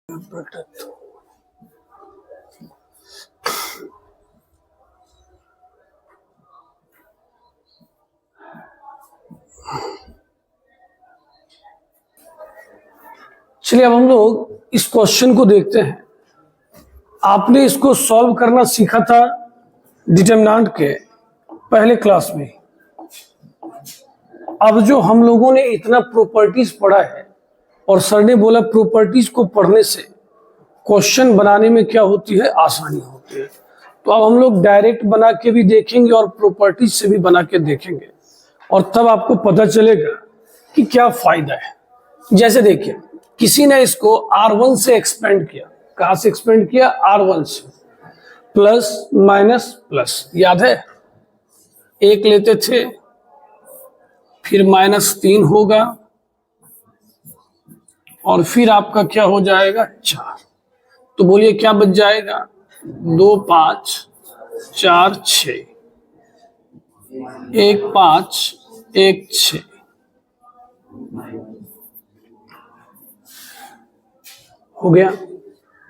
चलिए अब हम लोग इस क्वेश्चन को देखते हैं। आपने इसको सॉल्व करना सीखा था डिटरमिनेंट के पहले क्लास में। अब जो हम लोगों ने इतना प्रॉपर्टीज पढ़ा है और सर ने बोला प्रॉपर्टीज को पढ़ने से क्वेश्चन बनाने में क्या होती है, आसानी होती है। तो अब हम लोग डायरेक्ट बना के भी देखेंगे और प्रॉपर्टीज से भी बना के देखेंगे और तब आपको पता चलेगा कि क्या फायदा है। जैसे देखिए, किसी ने इसको R1 से एक्सपेंड किया। कहां से एक्सपेंड किया? R1 से। प्लस माइनस प्लस, याद है? एक लेते थे, फिर -3 होगा और फिर आपका क्या हो जाएगा? 4। तो बोलिए क्या बच जाएगा? 2 5 4 6, 1 5 1 6। हो गया।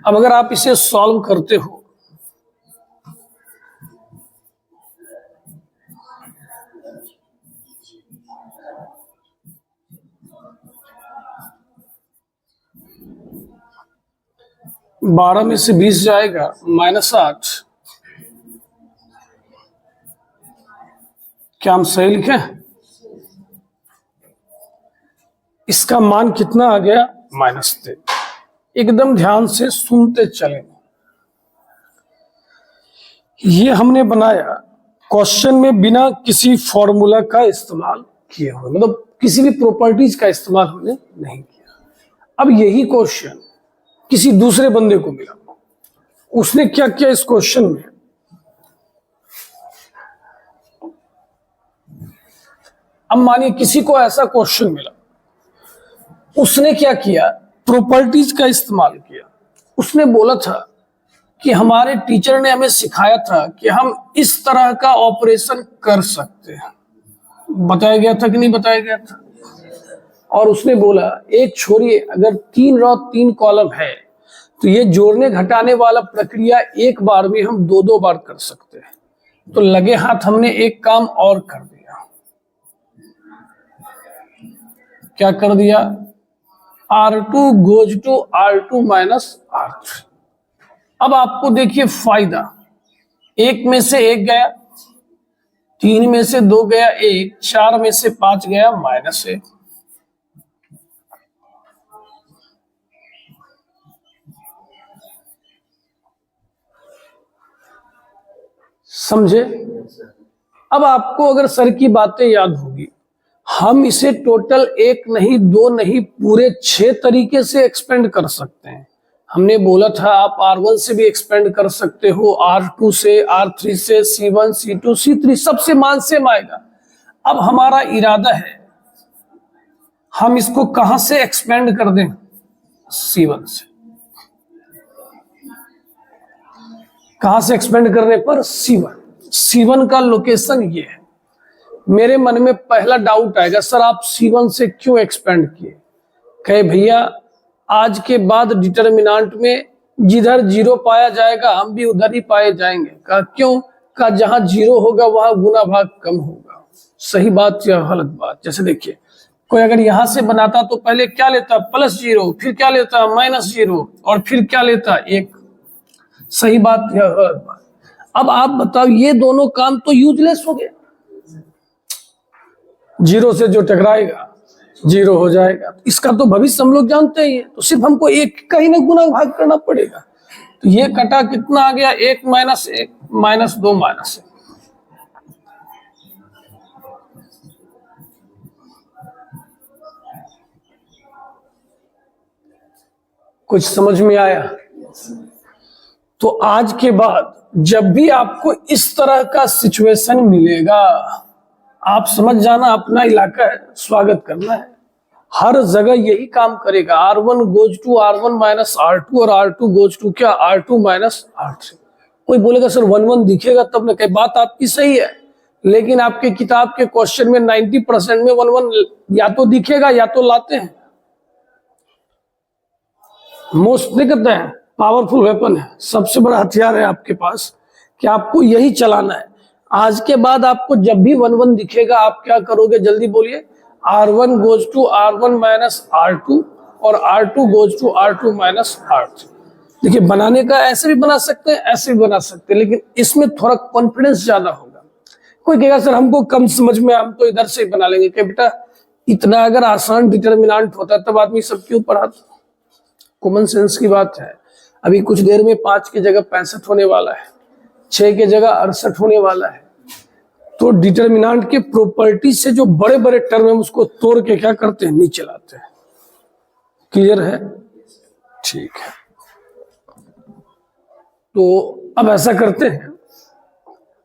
अब अगर आप इसे सॉल्व करते हो बारह में से 20 जाएगा -8। क्या हम सही लिखे? इसका मान कितना आ गया? -3। एकदम ध्यान से सुनते चले। ये हमने बनाया क्वेश्चन में बिना किसी फॉर्मूला का इस्तेमाल किए हुए, मतलब किसी भी प्रॉपर्टीज का इस्तेमाल हमने नहीं किया। अब यही क्वेश्चन किसी दूसरे बंदे को मिला, उसने क्या किया इस क्वेश्चन में? अब मानिए किसी को ऐसा क्वेश्चन मिला, उसने क्या किया? प्रॉपर्टीज का इस्तेमाल किया। उसने बोला था कि हमारे टीचर ने हमें सिखाया था कि हम इस तरह का ऑपरेशन कर सकते हैं। बताया गया था कि नहीं बताया गया था? और उसने बोला एक छोड़िए, अगर 3 रो 3 कॉलम है तो ये जोड़ने घटाने वाला प्रक्रिया एक बार में हम 2-2 बार कर सकते हैं। तो लगे हाथ हमने एक काम और कर दिया। क्या कर दिया? R2 goes to R2 minus R3। अब आपको देखिए फायदा, 1 में से 1 गया, 3 में से 2 गया 1, 4 में से 5 गया -1। समझे? अब आपको अगर सर की बातें याद होगी, हम इसे टोटल 1 नहीं 2 नहीं पूरे 6 तरीके से एक्सपेंड कर सकते हैं। हमने बोला था आप R1 से भी एक्सपेंड कर सकते हो, R2 से, R3 से, C1 C2 C3, सबसे मान सेम आएगा। अब हमारा इरादा है हम इसको कहां से एक्सपेंड कर दें? C1 से। कहां से एक्सपेंड करने पर? C1। C1 का लोकेशन ये है। मेरे मन में पहला डाउट आएगा, सर आप C1 से क्यों एक्सपेंड किए? कहे भैया आज के बाद डिटरमिनेंट में जिधर 0 पाया जाएगा हम भी उधर ही पाए जाएंगे। कहा क्यों? कहा जहां 0 होगा वहां गुना भाग कम होगा। सही बात या गलत बात? जैसे देखिए, कोई अगर यहां से बनाता तो पहले क्या लेता? +0, फिर क्या लेता? -0, और फिर क्या लेता? 1। सही बात या गलत बात? अब आप बताओ, ये दोनों काम तो यूजलेस हो गए। 0 से जो टकराएगा 0 हो जाएगा। इसका तो भविष्य हम लोग जानते ही है, तो सिर्फ हमको 1 का ही ना गुना भाग करना पड़ेगा। तो ये कटा कितना आ गया? 1 - 1 -2 -1। कुछ समझ में आया? तो आज के बाद जब भी आपको इस तरह का सिचुएशन मिलेगा, आप समझ जाना अपना इलाका है, स्वागत करना है। हर जगह यही काम करेगा। R1 goes to R1 minus R2 और R2 goes to क्या? R2 minus R3। कोई बोलेगा सर 1-1 दिखेगा तब ना। कहीं बात आपकी सही है, लेकिन आपके किताब के क्वेश्चन में 90% में 1-1 या तो दिखेगा या तो लाते हैं। मोस्ट कहते हैं पावरफुल वेपन है, सबसे बड़ा हथियार है आपके पास कि आपको यही चलाना है। आज के बाद आपको जब भी 1 1 दिखेगा आप क्या करोगे, जल्दी बोलिए। R1 goes to R1 minus R2 और R2 goes to R2 minus R3। देखिए बनाने का ऐसे भी बना सकते हैं, ऐसे भी बना सकते हैं, लेकिन इसमें थोड़ा कॉन्फिडेंस ज्यादा होगा। कोई कहेगा सर हमको कम समझ में, हम तो इधर से ही बना लेंगे। क्या बेटा इतना अगर आसान डिटर्मिनेंट होता तब आदमी सब क्यों पढ़ाता। कॉमन सेंस की बात है। अभी कुछ देर में 5 की जगह 65 होने वाला है, 6 की जगह 68 होने वाला है। तो डिटर्मिनेंट के प्रॉपर्टी से जो बड़े बड़े टर्म है उसको तोड़ के क्या करते हैं, नीचे लाते हैं। क्लियर है? ठीक है, तो अब ऐसा करते हैं,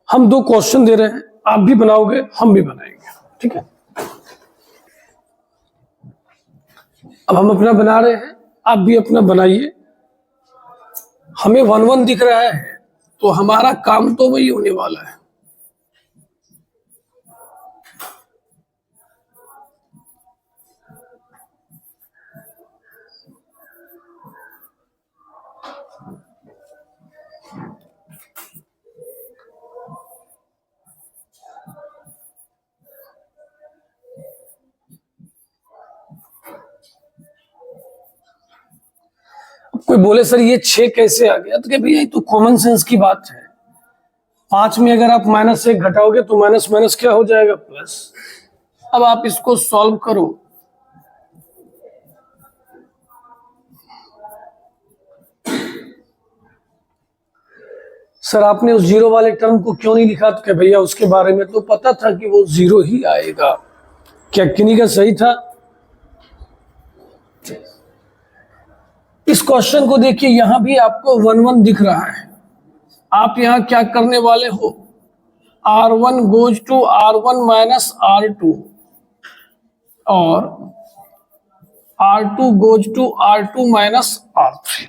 हम 2 क्वेश्चन दे रहे हैं, आप भी बनाओगे हम भी बनाएंगे, ठीक है। अब हम अपना बना रहे हैं, आप भी अपना बनाइए। हमें 1 1 दिख रहा है तो हमारा काम तो वही होने वाला है। कोई बोले सर ये 6 कैसे आ गया, तो क्या भैया ये तो कॉमन सेंस की बात है। 5 में अगर आप -1 घटाओगे तो माइनस माइनस क्या हो जाएगा, प्लस। अब आप इसको सॉल्व करो। सर आपने उस 0 वाले टर्म को क्यों नहीं लिखा, तो क्या भैया उसके बारे में तो पता था कि वो 0 ही आएगा। क्या किन्हीं का सही था? इस क्वेश्चन को देखिए, यहां भी आपको 1 1 दिख रहा है। आप यहां क्या करने वाले हो, R1 goes to R1 minus R2 और R2 goes to R2 minus R3।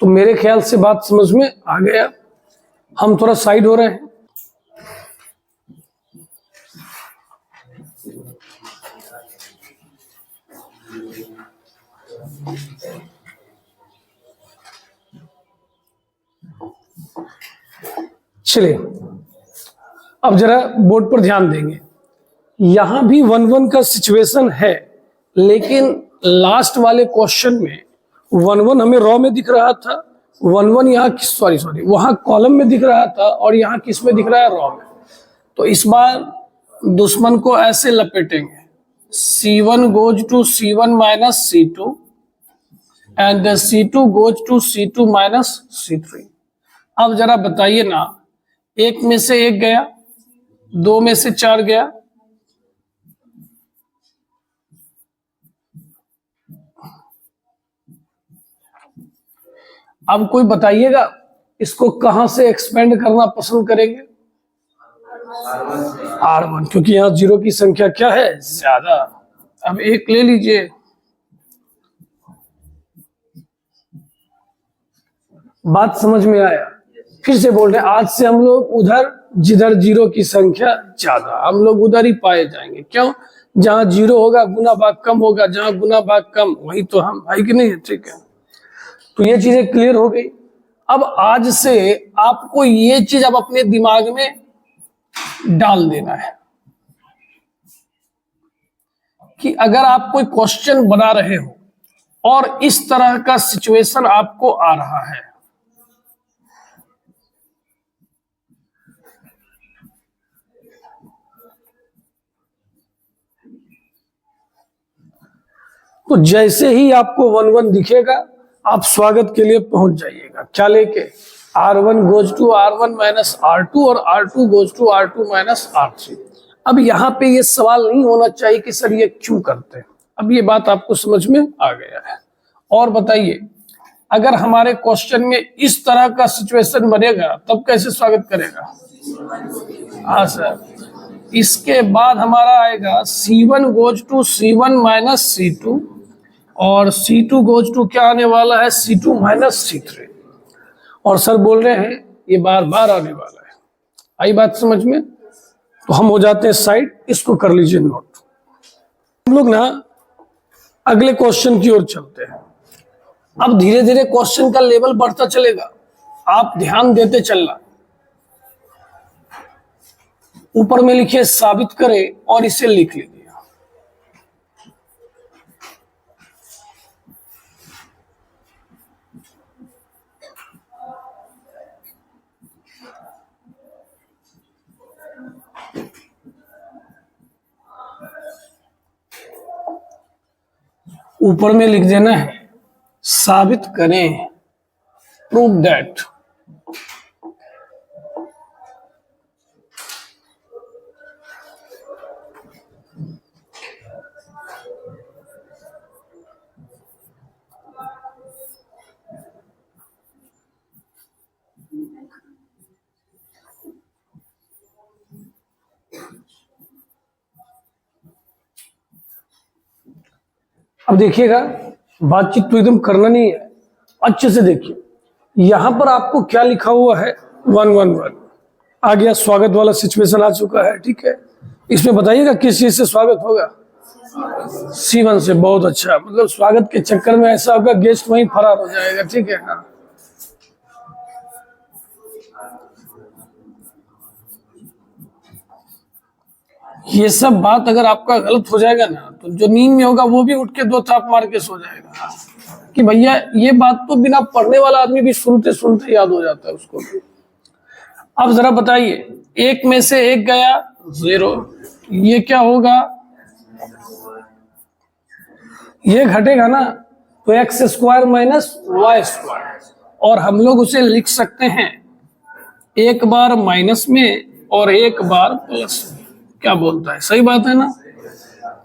तो मेरे ख्याल से बात समझ में आ गया। हम थोड़ा साइड हो रहे हैं। चलिए अब जरा बोर्ड पर ध्यान देंगे। यहां भी 1 1 का सिचुएशन है, लेकिन लास्ट वाले क्वेश्चन में 1 1 हमें रॉ में दिख रहा था, 1 1 यहाँ सॉरी वहां कॉलम में दिख रहा था और यहाँ किस में दिख रहा है, रॉ में। तो इस बार दुश्मन को ऐसे लपेटेंगे, C1 goes to C1 minus C2 and C2 goes to C2 minus C3। अब जरा बताइए ना, 1 में से 1 गया, 2 में से 4 गया, अब कोई बताइएगा इसको कहां से एक्सपेंड करना पसंद करेंगे? R1, क्योंकि यहां 0 की संख्या क्या है, ज्यादा। अब 1 ले लीजिए, बात समझ में आया? फिर से बोल रहे हैं, आज से हम लोग उधर जिधर 0 की संख्या ज्यादा, हम लोग उधर ही पाए जाएंगे। क्यों? जहां 0 होगा गुना भाग कम होगा, जहां गुना भाग कम वही तो हम, भाई कि नहीं है? ठीक है, तो ये चीजें क्लियर हो गई। अब आज से आपको ये चीज अब अपने दिमाग में डाल देना है कि अगर आप कोई क्वेश्चन बना रहे हो और इस तरह का सिचुएशन आपको आ रहा है, तो जैसे ही आपको 1 1 दिखेगा आप स्वागत के लिए पहुंच जाइएगा। क्या लेके? R1 goes to R1 minus R2 और R2 goes to R2 minus R3। अब यहाँ पे ये सवाल नहीं होना चाहिए कि सर ये क्यों करते हैं। अब ये बात आपको समझ में आ गया है। और बताइए, अगर हमारे क्वेश्चन में इस तरह का सिचुएशन बनेगा तब कैसे स्वागत करेगा? हाँ सर, इसके बाद हमारा आएगा C1 goes to C1 minus C2 और C2 गोज टू क्या आने वाला है C2 माइनस C3। और सर बोल रहे हैं ये बार बार आने वाला है। आई बात समझ में? तो हम हो जाते हैं साइड, इसको कर लीजिए नोट। हम लोग ना अगले क्वेश्चन की ओर चलते हैं। अब धीरे धीरे क्वेश्चन का लेवल बढ़ता चलेगा, आप ध्यान देते चलना। ऊपर में लिखिए साबित करें और इसे लिख लीजिए। ऊपर में लिख देना है साबित करें, प्रूव दैट। अब देखिएगा, बातचीत तो एकदम करना नहीं है, अच्छे से देखिए। यहां पर आपको क्या लिखा हुआ है 111 आ गया, स्वागत वाला सिचुएशन आ चुका है, ठीक है। इसमें बताइएगा किस चीज से स्वागत होगा? C1 से। बहुत अच्छा, मतलब स्वागत के चक्कर में ऐसा होगा गेस्ट वहीं फरार हो जाएगा, ठीक है। हाँ, ये सब बात अगर आपका गलत हो जाएगा ना, तो जो नींद में होगा वो भी उठ के दो थाप मार के सो जाएगा कि भैया ये बात तो बिना पढ़ने वाला आदमी भी सुनते सुनते याद हो जाता है उसको भी। अब जरा बताइए, एक में से एक गया 0, ये क्या होगा? ये घटेगा ना, तो x square minus y square, और हम लोग उसे लिख सकते हैं एक बार माइनस में और एक बार प्लस में। क्या बोलता है? सही बात है ना?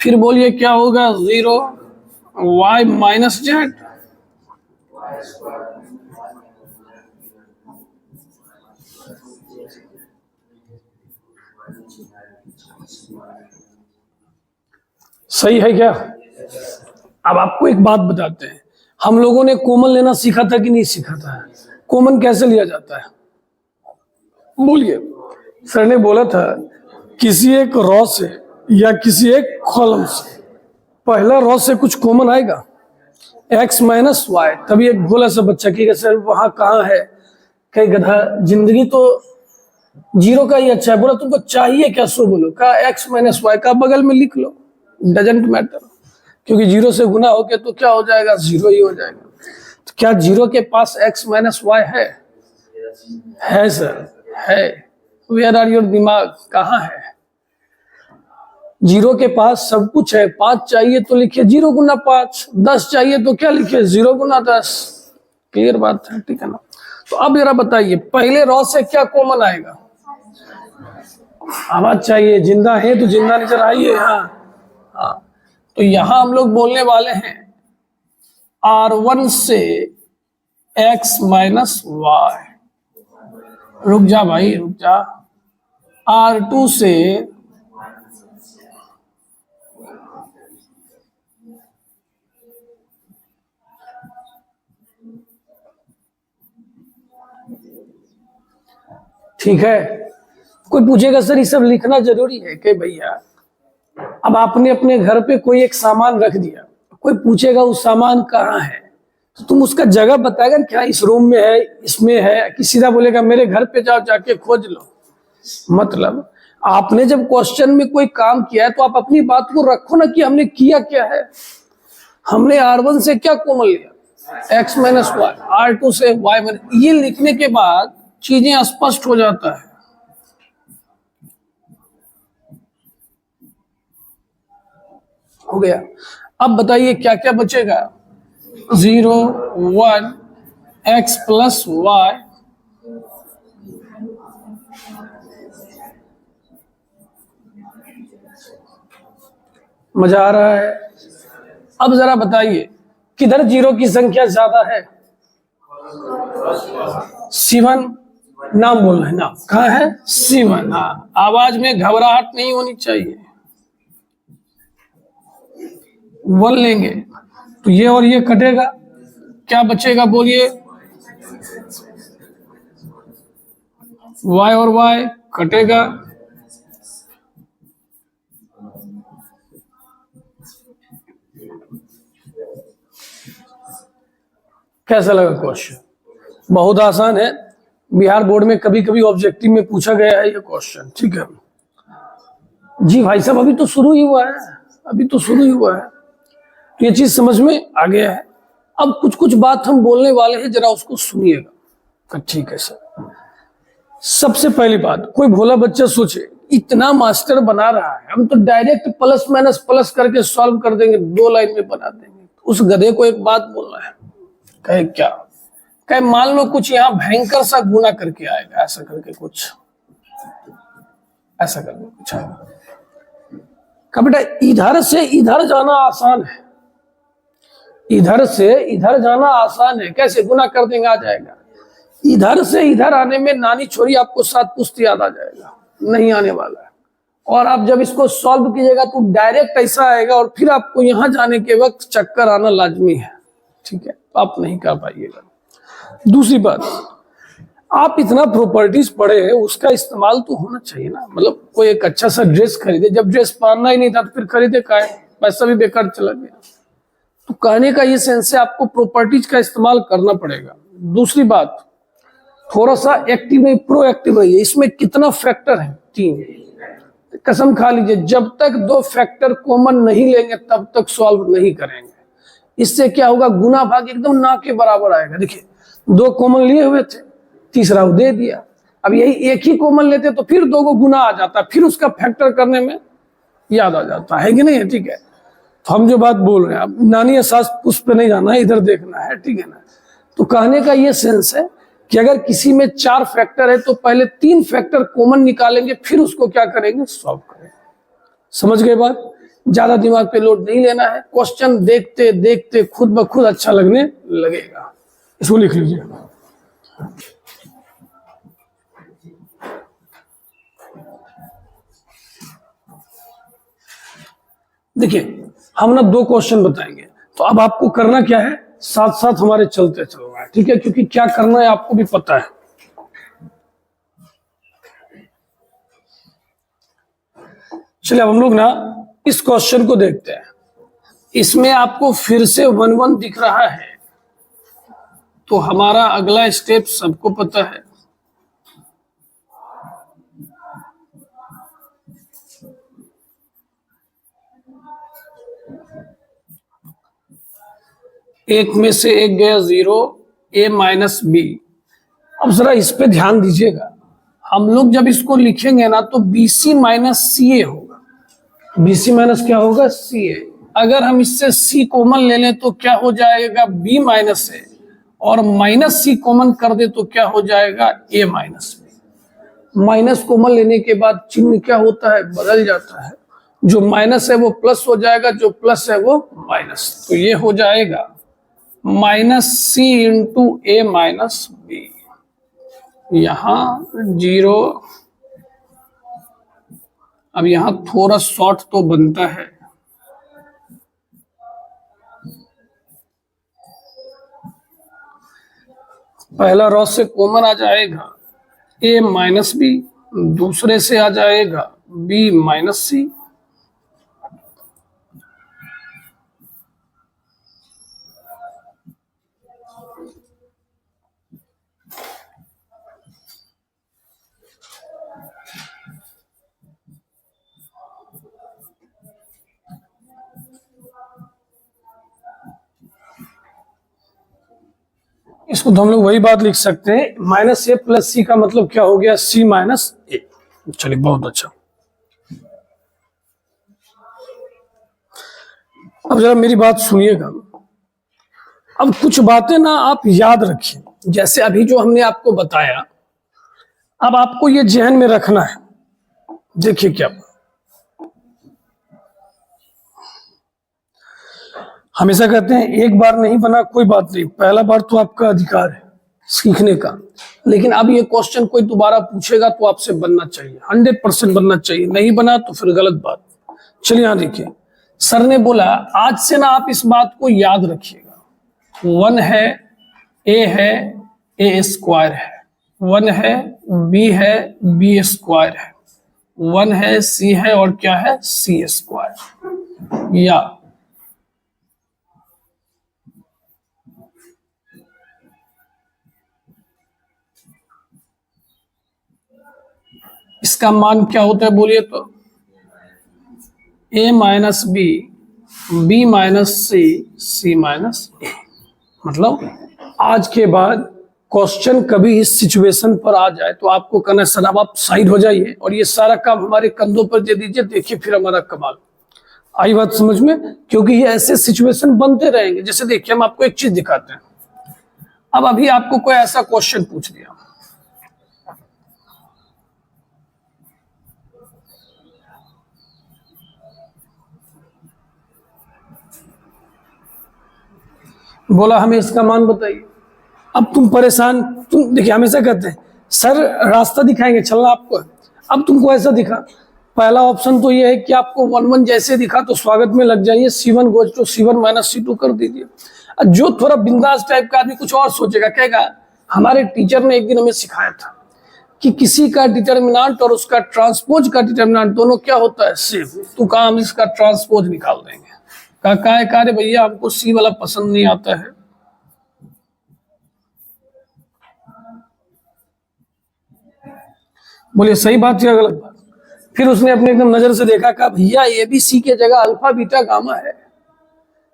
फिर बोलिए क्या होगा? 0 y माइनस जेड। सही है क्या? अब आपको एक बात बताते हैं, हम लोगों ने कॉमन लेना सीखा था कि नहीं सीखा था? कॉमन कैसे लिया जाता है बोलिए? सर ने बोला था किसी एक रो से या किसी एक कॉलम से पहला रो से कुछ कॉमन आएगा x माइनस वाई। तभी एक भोला सा बच्चा कि सर वहां कहाँ है? कहीं गधा, जिंदगी तो 0 का ही अच्छा है। बोला तुमको चाहिए क्या? सो बोलो का x माइनस वाई का बगल में लिख लो, डजेंट मैटर, क्योंकि 0 से गुना होके तो क्या हो जाएगा? 0 ही हो जाएगा। तो क्या 0 के पास x माइनस वाई है? है सर, है। वेयर आर योर दिमाग? कहाँ है? 0 के पास सब कुछ है। 5 चाहिए तो लिखिए 0 गुना 5, 10 चाहिए तो क्या लिखिए? 0 गुना 10। क्लियर बात है, ठीक है ना? तो अब जरा बताइए पहले रॉ से क्या कॉमन आएगा? आवाज चाहिए, जिंदा है तो जिंदा नजर आइए। हाँ, तो यहां हम लोग बोलने वाले हैं R1 से x माइनस वाई। रुक जा भाई, रुक जा। R2 से ठीक है। कोई पूछेगा सर ये सब लिखना जरूरी है कि? भैया अब आपने अपने घर पे कोई एक सामान रख दिया, कोई पूछेगा उस सामान कहाँ है, तो तुम उसका जगह बताएगा क्या? इस रूम में है, इसमें है, कि सीधा बोलेगा मेरे घर पे जाओ जाके खोज लो? मतलब आपने जब क्वेश्चन में कोई काम किया है तो आप अपनी बात को रखो ना कि हमने किया क्या है। हमने R1 से क्या कॉमन लिया? x minus Y. R2 से y माइनस, ये लिखने के बाद चीजें स्पष्ट हो जाता है। हो गया। अब बताइए क्या क्या बचेगा? 0 1 x प्लस वाई मजा आ रहा है? अब जरा बताइए किधर 0 की संख्या ज्यादा है? C1 नाम बोलना है, नाम कहाँ है, C1। हाँ, आवाज में घबराहट नहीं होनी चाहिए। 1 लेंगे तो ये और ये कटेगा, क्या बचेगा बोलिए, Y और Y कटेगा, कैसा लगा क्वेश्चन? बहुत आसान है, बिहार बोर्ड में कभी कभी ऑब्जेक्टिव में पूछा गया है ये क्वेश्चन, ठीक है जी भाई साहब, अभी तो शुरू ही हुआ है, अभी तो शुरू ही हुआ है, तो ये चीज समझ में आ गया है। अब कुछ कुछ बात हम बोलने वाले हैं, जरा उसको सुनिएगा। ठीक है सर। सबसे पहली बात, कोई भोला बच्चा सोचे इतना मास्टर बना रहा है, हम तो डायरेक्ट प्लस माइनस प्लस करके सॉल्व कर देंगे, 2 लाइन में बना देंगे। उस गधे को एक बात बोलना है, कहे क्या, कहे मान लो कुछ यहाँ भयंकर सा गुना करके आएगा, ऐसा करके कुछ, ऐसा करके कुछ आएगा। कहा बेटा इधर से इधर जाना आसान है, इधर से इधर जाना आसान है, कैसे गुना कर देंगे आ जाएगा। इधर से इधर आने में नानी छोरी आपको 7 पुश्त याद आ जाएगा, नहीं आने वाला है। और आप जब इसको सॉल्व कीजिएगा तो डायरेक्ट ऐसा आएगा, और फिर आपको यहां जाने के वक्त चक्कर आना लाजमी है, ठीक है, तो आप नहीं कर पाइएगा। दूसरी बात, आप इतना प्रॉपर्टीज पढ़े हैं, उसका इस्तेमाल तो होना चाहिए ना। मतलब कोई एक अच्छा सा ड्रेस खरीदे, जब ड्रेस पहनना ही नहीं था तो फिर खरीदे काहे, पैसा भी बेकार चला गया। तो कहने का ये सेंस है, आपको प्रॉपर्टीज का इस्तेमाल करना पड़ेगा। दूसरी बात, थोड़ा सा एक्टिव नहीं प्रोएक्टिव रहिए। इसमें कितना फैक्टर है, 3। कसम खा लीजिए, जब तक 2 फैक्टर कॉमन नहीं लेंगे तब तक सॉल्व नहीं करेंगे। इससे क्या होगा, गुना भाग एकदम ना के बराबर आएगा। देखिए 2 कॉमन लिए हुए थे, तीसरा वो दे दिया। अब यही एक ही कॉमन लेते तो फिर 2 को गुना आ जाता, फिर उसका फैक्टर करने में याद आ जाता है कि नहीं है, ठीक है। तो हम जो बात बोल रहे हैं, अब नानी या सास पुष्प पे नहीं जाना है, इधर देखना है, ठीक है ना। तो कहने का ये सेंस है कि अगर किसी में 4 फैक्टर है तो पहले 3 फैक्टर कॉमन निकालेंगे, फिर उसको क्या करेंगे, सॉल्व करेंगे। समझ गए बात? ज्यादा दिमाग पे लोड नहीं लेना है, क्वेश्चन देखते देखते खुद ब खुद अच्छा लगने लगेगा। इसको लिख लीजिए। देखिए हम ना 2 क्वेश्चन बताएंगे, तो अब आपको करना क्या है, साथ साथ हमारे चलते चलना है, ठीक है, क्योंकि क्या करना है आपको भी पता है। चलिए अब हम लोग ना इस क्वेश्चन को देखते हैं। इसमें आपको फिर से 1 1 दिख रहा है, तो हमारा अगला स्टेप सबको पता है। एक में से एक गया 0, a माइनस बी। अब जरा इस पे ध्यान दीजिएगा, हम लोग जब इसको लिखेंगे ना तो BC माइनस CA होगा। BC माइनस क्या होगा, CA। अगर हम इससे C कॉमन ले लें तो क्या हो जाएगा, B माइनस A, और माइनस C कॉमन कर दे तो क्या हो जाएगा, A minus B। Minus common लेने के बाद चिन्ह क्या होता है, बदल जाता है। जो माइनस है वो प्लस हो जाएगा, जो प्लस है वो माइनस। तो ये हो जाएगा minus C into A minus B। यहां 0, अब यहां थोड़ा शॉर्ट तो बनता है, पहला रॉ से कॉमन आ जाएगा A माइनस B, दूसरे से आ जाएगा B माइनस C। इसको तो हम लोग वही बात लिख सकते हैं, माइनस A प्लस C का मतलब क्या हो गया, C माइनस A। चलिए बहुत अच्छा। अब जरा मेरी बात सुनिएगा। अब कुछ बातें ना आप याद रखिए, जैसे अभी जो हमने आपको बताया, अब आपको ये जहन में रखना है। देखिए क्या, हमेशा कहते हैं एक बार नहीं बना कोई बात नहीं, पहला बार तो आपका अधिकार है, सीखने का। लेकिन अब ये क्वेश्चन कोई दोबारा पूछेगा तो आपसे बनना चाहिए, 100% बनना चाहिए, नहीं बना तो फिर गलत बात। चलिए यहां देखिए, सर ने बोला आज से ना आप इस बात को याद रखिएगा, 1 है, ए स्क्वायर है, 1 है, बी स्क्वायर है, 1 है, सी है, और क्या है, सी स्क्वायर। या इसका मान क्या होता है बोलिए तो, a minus B minus C minus A. मतलब आज के बाद क्वेश्चन कभी इस सिचुएशन पर आ जाए तो आपको कहना सर अब आप साइड हो जाइए और ये सारा काम हमारे कंधों पर दे दीजिए, देखिए फिर हमारा कमाल। आई बात समझ में? क्योंकि ये ऐसे सिचुएशन बनते रहेंगे। जैसे देखिए हम आपको एक चीज दिखाते हैं, अब अभी आपको कोई ऐसा क्वेश्चन पूछ दिया, बोला हमें इसका मान बताइए। अब तुम परेशान, तुम देखिए हमेशा कहते हैं सर रास्ता दिखाएंगे, चलना आपको है। अब तुमको ऐसा दिखा, पहला ऑप्शन तो ये है कि आपको 1 1 जैसे दिखा तो स्वागत में लग जाइए, C1 goes to C1 minus C2 कर दीजिए। जो थोड़ा बिंदास टाइप का आदमी कुछ और सोचेगा, कहेगा हमारे टीचर ने एक दिन हमें सिखाया था कि किसी का डिटर्मिनेंट और उसका ट्रांसपोज का डिटर्मिनेंट दोनों क्या होता है, सेम। तो कहा हम इसका ट्रांसपोज निकाल देंगे। कहा है कार्य भैया हमको सी वाला पसंद नहीं आता है। बोलिए सही बात या गलत बात? फिर उसने अपने एकदम नजर से देखा, कहा भैया एबीसी के जगह अल्फा बीटा गामा है,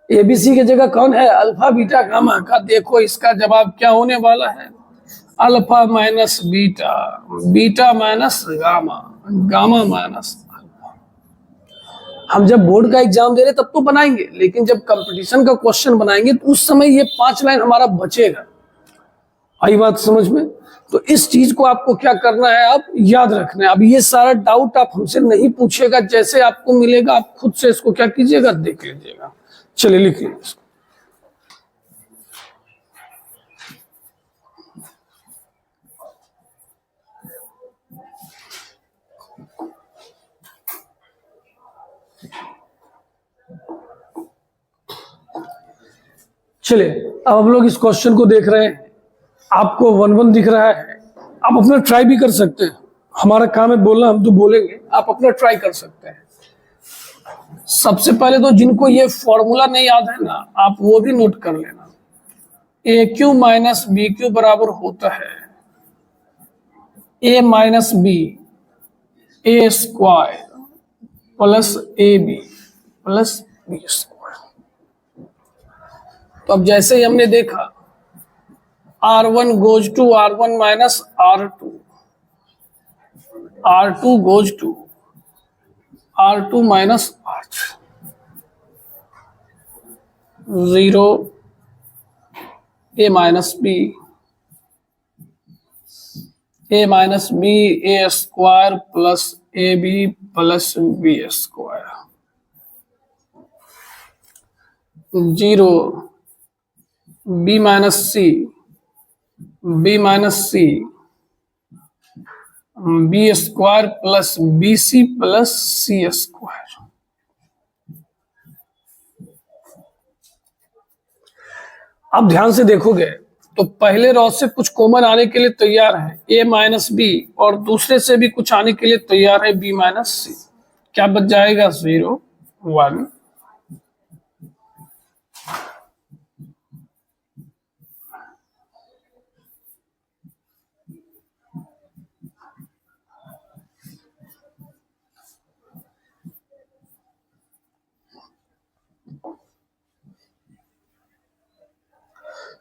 एबीसी के जगह कौन है, अल्फा बीटा गामा। का देखो इसका जवाब क्या होने वाला है, alpha minus beta, beta minus gamma, gamma minus alpha. हम जब बोर्ड का एग्जाम दे रहे तब तो बनाएंगे, लेकिन जब कंपटीशन का क्वेश्चन बनाएंगे तो उस समय ये 5 लाइन हमारा बचेगा। आई बात समझ में? तो इस चीज को आपको क्या करना है, आप याद रखना है। अब ये सारा डाउट आप हमसे नहीं पूछेगा, जैसे आपको मिलेगा आप खुद से इसको क्या कीजिएगा, देख लीजिएगा। चलिए लिख लीजिए इसको। चलिए अब हम लोग इस क्वेश्चन को देख रहे हैं, आपको 1 1 दिख रहा है। आप अपना ट्राई भी कर सकते हैं, हमारा काम है बोलना, हम तो बोलेंगे, आप अपना ट्राई कर सकते हैं। सबसे पहले तो जिनको ये फॉर्मूला नहीं याद है ना, आप वो भी नोट कर लेना। A cube minus b cube बराबर होता है a minus b a square plus a b plus b square. तो अब जैसे ही हमने देखा R1 goes to R1 minus R2, R2 goes to R2 minus R3, 0 a minus b a square plus a b plus b square, 0 b minus c b square plus b c plus c square. अब ध्यान से देखोगे तो पहले raw से कुछ common आने के लिए तैयार है ए माइनस बी, और दूसरे से भी कुछ आने के लिए तैयार है बी माइनस सी। क्या बच जाएगा, 0 1।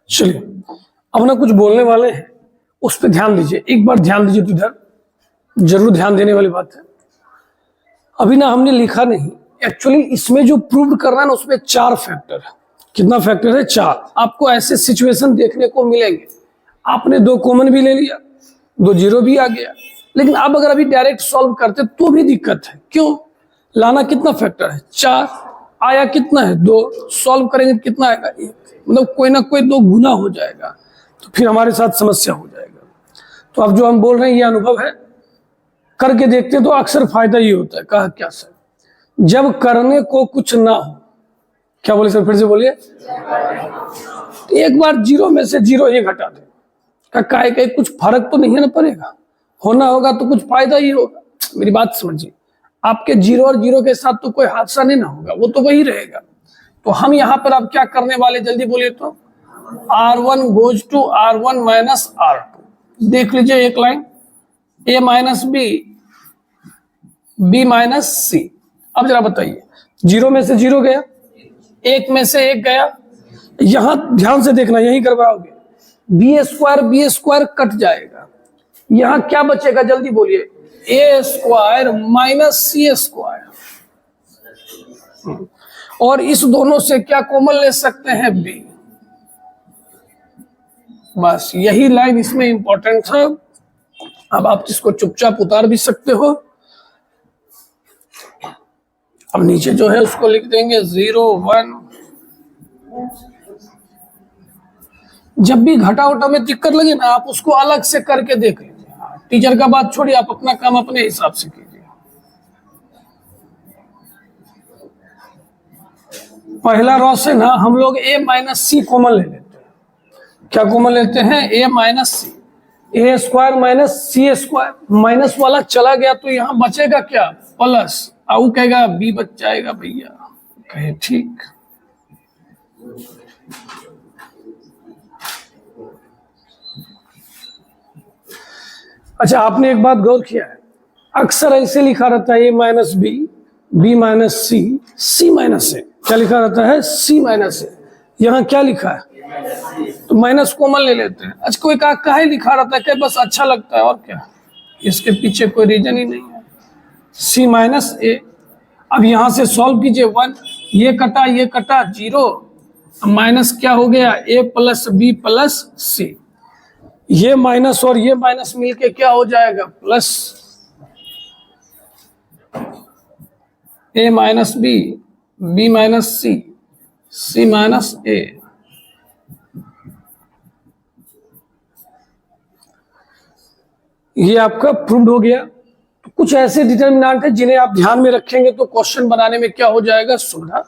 चलिए अब ना कुछ बोलने वाले हैं, उस पर ध्यान दीजिए, एक बार ध्यान दीजिए, तो इधर जरूर ध्यान देने वाली बात है। अभी ना हमने लिखा नहीं, एक्चुअली इसमें जो प्रूव करना है ना उसमें 4 फैक्टर है। कितना फैक्टर है, 4। आपको ऐसे सिचुएशन देखने को मिलेंगे, आपने 2 कॉमन भी ले लिया, 2 0 भी आ गया, लेकिन आप अगर अभी डायरेक्ट सॉल्व करते तो भी दिक्कत है। क्यों? लाना कितना फैक्टर है, 4, आया कितना है 2, सॉल्व करेंगे कितना आएगा 1, मतलब कोई ना कोई 2 गुना हो जाएगा। तो फिर हमारे साथ समस्या हो जाएगा। तो अब जो हम बोल रहे हैं ये अनुभव है, करके देखते तो अक्सर फायदा ये होता है। कहा क्या सर? जब करने को कुछ ना हो, क्या बोले सर? फिर से बोलिए। एक बार 0 में से 0 ही घटा दे, काहे कहीं कुछ फर्क तो नहीं है ना पड़ेगा, होना होगा तो कुछ फायदा ही होगा। मेरी बात समझिए, आपके 0 और 0 के साथ तो कोई हादसा नहीं ना होगा, वो तो वही रहेगा। तो हम यहाँ पर अब क्या करने वाले, जल्दी बोलिए तो। R1 goes to R1 minus R2। देख लीजिए एक line, A minus B, B minus C। अब जरा बताइए, 0 में से 0 गया, 1 में से 1 गया, यहां ध्यान से देखना, यही गड़बड़ाओगे। B स्क्वायर कट जाएगा, यहां क्या बचेगा जल्दी बोलिए? A square minus C square. और इस दोनों से क्या कॉमन ले सकते हैं? B। बस यही लाइन इसमें इंपॉर्टेंट था। अब आप इसको चुपचाप उतार भी सकते हो। अब नीचे जो है उसको लिख देंगे 0 1। जब भी घटा उटा में दिक्कत लगे ना, आप उसको अलग से करके देख लीजिए। टीचर का बात छोड़िए, आप अपना काम अपने हिसाब से कीजिए। पहला रॉ से ना हम लोग A माइनस सी कॉमन ले लेते हैं। क्या कॉमन लेते हैं? A minus C. A square minus C square, minus वाला चला गया तो यहां बचेगा क्या? प्लस। आऊ कहेगा B बच जाएगा भैया, कहे ठीक। अच्छा, आपने एक बात गौर किया है, अक्सर ऐसे लिखा रहता है A minus B, B minus C, C minus A। क्या लिखा रहता है? C minus A। यहाँ क्या लिखा है? तो माइनस कॉमन ले लेते हैं। अच्छा, कोई काहे लिखा रहता है? क्या बस अच्छा लगता है, और क्या, इसके पीछे कोई रीजन ही नहीं है। C minus A। अब यहां से सॉल्व कीजिए। 1, ये कटा 0, माइनस क्या हो गया? A plus B plus C। ये माइनस और ये माइनस मिलके क्या हो जाएगा? Plus. A minus B, B minus C, C minus A। ये आपका प्रूव्ड हो गया। तो कुछ ऐसे डिटर्मिनेंट है जिन्हें आप ध्यान में रखेंगे तो क्वेश्चन बनाने में क्या हो जाएगा? सुविधा।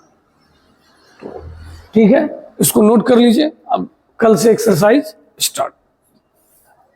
ठीक है, इसको नोट कर लीजिए। अब कल से एक्सरसाइज स्टार्ट।